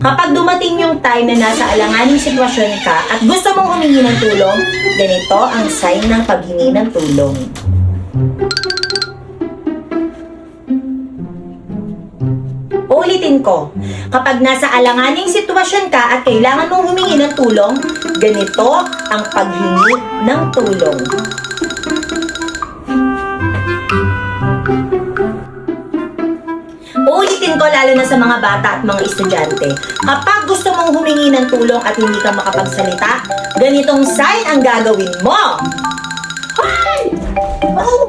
Kapag dumating yung time na nasa alanganing sitwasyon ka at gusto mong humingi ng tulong, ganito ang sign ng paghingi ng tulong. Uulitin ko, kapag nasa alanganing sitwasyon ka at kailangan mong humingi ng tulong, ganito ang paghingi ng tulong. Uulitin ko lalo na sa mga bata at mga estudyante. Kapag gusto mong humingi ng tulong at hindi ka makapagsalita, ganitong sign ang gagawin mo. Hi! Oh!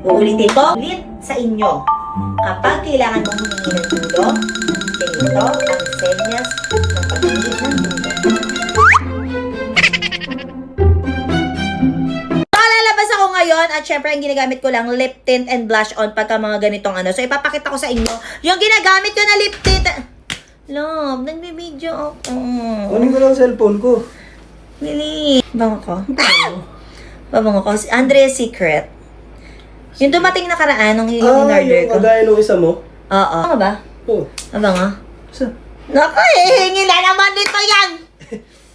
Uulitin ko ulit sa inyo. Kapag kailangan mong humingi ng tulong, ganito ang senyas ng paghingi ng tulong. Ngayon, at syempre ang ginagamit ko lang lip tint and blush on pagka mga ganitong ano. So ipapakita ko sa inyo yung ginagamit ko na lip tint. Love, nagbibideo ako. Kunin ko lang ang cellphone ko. Really? Bango ko? Babango ko. Andrea's Secret. Yung dumating nakaraan nung in-order yung ko. kagaya nung isa mo? Oo. Ano ba? Oo. Abango? Isa. Naku, hihingi na naman dito yan!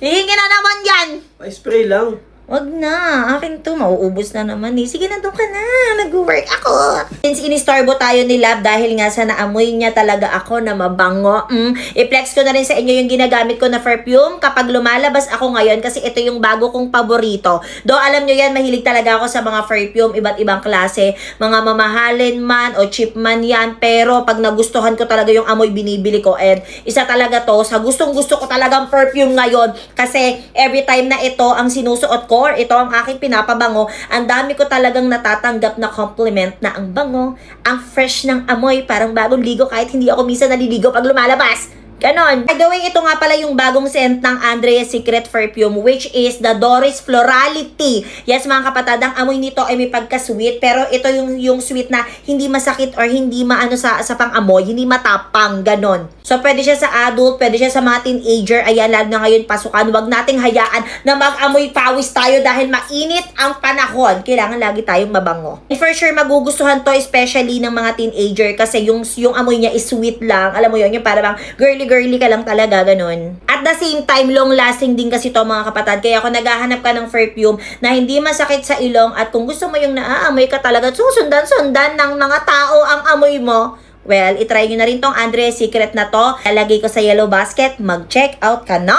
Hihingi na naman yan! Pa-spray lang. Wag na. Akin to. Mauubos na naman eh. Sige na, doon ka na. Nag-work ako. Since inistorbo tayo ni Lab dahil nga sa naamoy niya talaga ako na mabango. I-flex ko na rin sa inyo yung ginagamit ko na perfume kapag lumalabas ako ngayon kasi ito yung bago kong paborito. Do alam nyo yan, mahilig talaga ako sa mga perfume, iba't ibang klase. Mga mamahalin man o cheap man yan. Pero pag nagustuhan ko talaga yung amoy, binibili ko. And isa talaga to, sa gustong gusto ko talagang perfume ngayon. Kasi every time na ito ang sinusuot ko, or ito ang aking pinapabango, ang dami ko talagang natatanggap na compliment na ang bango, ang fresh ng amoy, parang bagong ligo kahit hindi ako minsan naliligo pag lumalabas. Ganon. By the way, ito nga pala yung bagong scent ng Andrea's Secret Perfume, which is the Doris Florality. Yes, mga kapatid, ang amoy nito ay may pagka-sweet, pero ito yung sweet na hindi masakit or hindi maano sa pang-amoy, hindi matapang, ganon. So, pwede siya sa adult, pwede siya sa mga teenager. Ayan, lalo na ngayon pasukan. Huwag nating hayaan na mag-amoy pawis tayo dahil mainit ang panahon. Kailangan lagi tayong mabango. And for sure, magugustuhan to, especially ng mga teenager, kasi yung amoy niya is sweet lang. Alam mo yun, yung parang girly ka lang talaga, ganun. At the same time, long-lasting din kasi to mga kapatid. Kaya kung naghahanap ka ng perfume na hindi masakit sa ilong at kung gusto mo yung naaamoy ka talaga, susundan-sundan ng mga tao ang amoy mo, well, itry nyo na rin tong Andrea's Secret na to. Lalagay ko sa yellow basket, mag-check out ka na!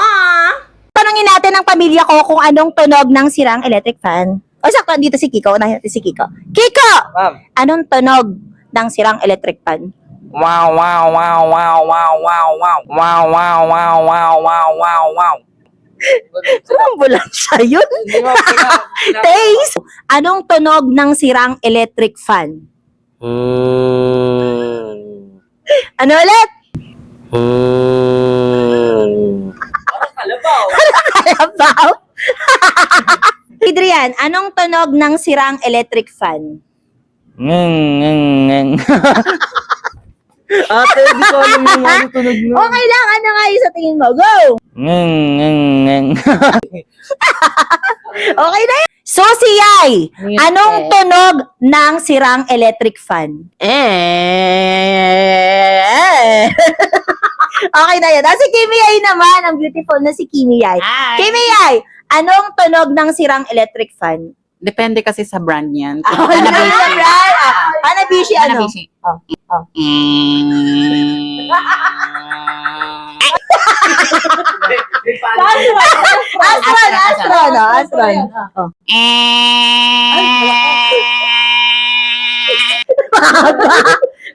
Tanungin natin ang pamilya ko kung anong tunog ng sirang electric fan. O sakto, dito si Kiko. Unahin natin si Kiko. Kiko! Ma'am. Anong tunog ng sirang electric fan? Wow, wow, wow, wow, wow, wow, wow. Wow, wow, wow, wow, wow, wow, wow. Ambulansya yun. Taste! Anong tunog ng sirang electric fan? Ano ulit? Kalabaw. Kalabaw? Adrian, anong tunog ng sirang electric fan? Ate, di ko alam yung ano tunog nun. Okay lang, ano nga yung sa tingin mo? Go! Okay na yun. So, si Yay, anong tunog ng sirang electric fan? Okay na yun. Si Kimi Yay naman, ang beautiful na si Kimi Yay. Kimi Yay, anong tunog ng sirang electric fan? Depende kasi sa brand niyan. Hanabishi, ano? Hanabishi. Astron. Oh.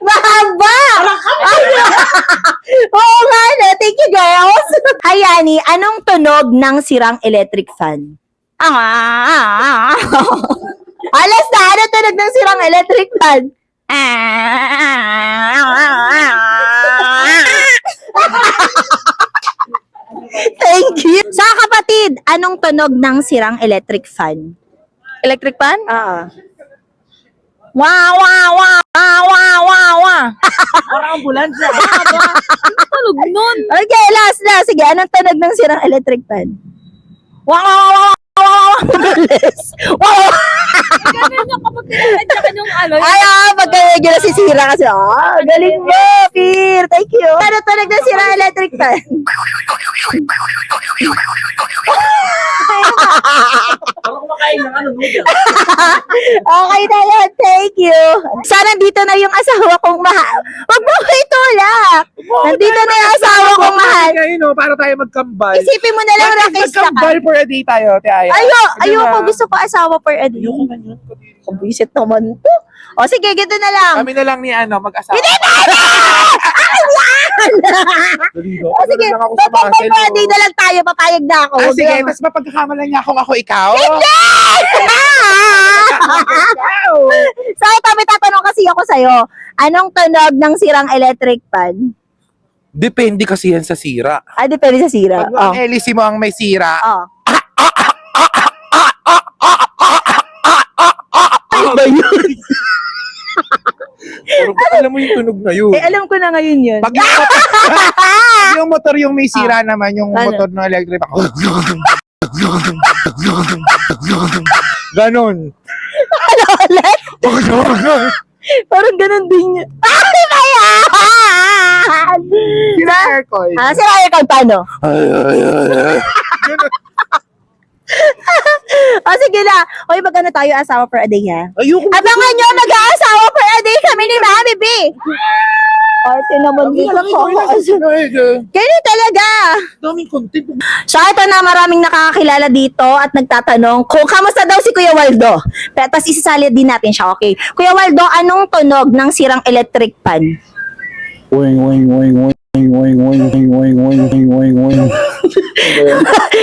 Mahaba! Oo nga, no? Thank you, girls. Hi, Annie. Anong tunog ng sirang electric fan? Alas na! Ano tunog ng sirang electric fan? Thank you. Sa kapatid, anong tunog ng sirang electric fan? Electric fan? Oo. Wow, wow, wow, wow, wow, wow, wow. Parang ambulansya. Tunog nun. Okay, last na. Sige, anong tunog ng sirang electric fan? Wow, wow, wow, wow, wow, wow, Bilis. Wow! Ganun yung kapag tinatadya ka nung ano. Ay, pagka medyo nasisira kasi, galing mo, Pir. Thank you. Ano tunog na sira electric fan? Parang kumakain ng ano, noodle. Okay na yan, thank you. Sana dito na yung asawa kong mahal. Huwag mo ko itulak. Nandito na yung asawa kong mahal. Ngayon, no, para tayo magkambal. Isipin mo na lang, rakis ka. Magkambal for a day tayo, te Aya. Ayoko, gusto ko asawa for a day. Ayoko ganyan. Kabisit naman to. O sige, gito na lang. Kami na lang ni mag-asawa. Hindi na! Dalido. O sige, lang ako sa for muscle, a day na lang tayo, papayag na ako. Ah, sige, mas mapagkakamalan niya akong ako ikaw. So, ito, may tatanong kasi ako sa'yo. Anong tunog ng sirang electric fan? Depende kasi yan sa sira. Depende sa sira. Pag ang LC mo ang may sira, Oh. Ano ba yun? pero alam mo yung tunog na yun. Alam ko na ngayon yun. Pag yung motor, pag yung motor yung may sira naman, yung Ano? motor ng electric, ganon. Ano ulit? Parang ganun din yun. Ay, ba yan? Sira aircon. Sira aircon, paano? Ganon. Sige na. Hoy, magkano tayo asawa for a day, ha? Ayoko. Abangan nyo, mag-aasawa for a day kami ni Mami B. Ate naman dito ko. Ganyan talaga. Daming content. So, ito na, maraming nakakakilala dito at nagtatanong kung kamusta daw si Kuya Waldo. Tapos isasali din natin siya, okay? Kuya Waldo, anong tunog ng sirang electric fan? Wing, wing, wing, wing, wing, wing, wing, wing, wing, wing, wing, wing.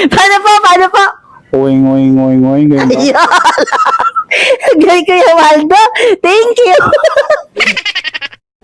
Paano po? Wing, wing, wing, wing. Ayun. Gay Kuya Waldo. Thank you.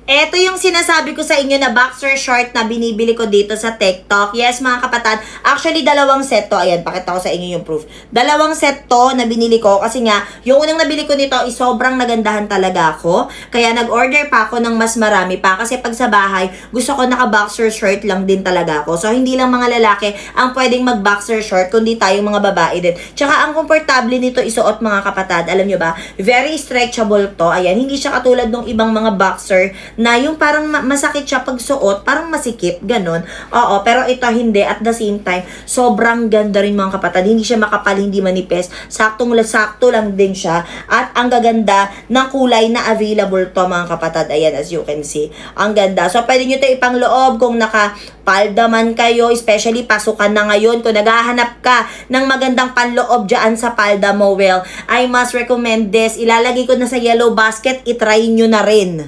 Ito yung sinasabi ko sa inyo na boxer short na binibili ko dito sa TikTok. Yes, mga kapatid. Actually, dalawang set to. Ayan, pakita ko sa inyo yung proof. Dalawang set to na binili ko kasi nga, yung unang nabili ko nito is sobrang nagandahan talaga ako. Kaya nag-order pa ako ng mas marami pa kasi pag sa bahay, gusto ko naka-boxer short lang din talaga ako. So, hindi lang mga lalaki ang pwedeng mag-boxer short, kundi tayong mga babae din. Tsaka, ang komportable nito isuot, mga kapatid. Alam nyo ba? Very stretchable to. Ayan, hindi siya katulad ng ibang mga boxer na yung parang masakit siya pag suot, parang masikip, ganun. Oo, pero ito hindi. At the same time, sobrang ganda rin, mga kapatid. Hindi siya makapal, hindi manipis. Sakto lang din siya. At ang gaganda ng kulay na available to, mga kapatid. Ayan, as you can see. Ang ganda. So, pwede nyo ito ipang-loob kung naka-palda man kayo, especially pasukan na ngayon. Kung naghahanap ka ng magandang panloob dyan sa palda mo, well, I must recommend this. Ilalagay ko na sa yellow basket. I-try nyo na rin.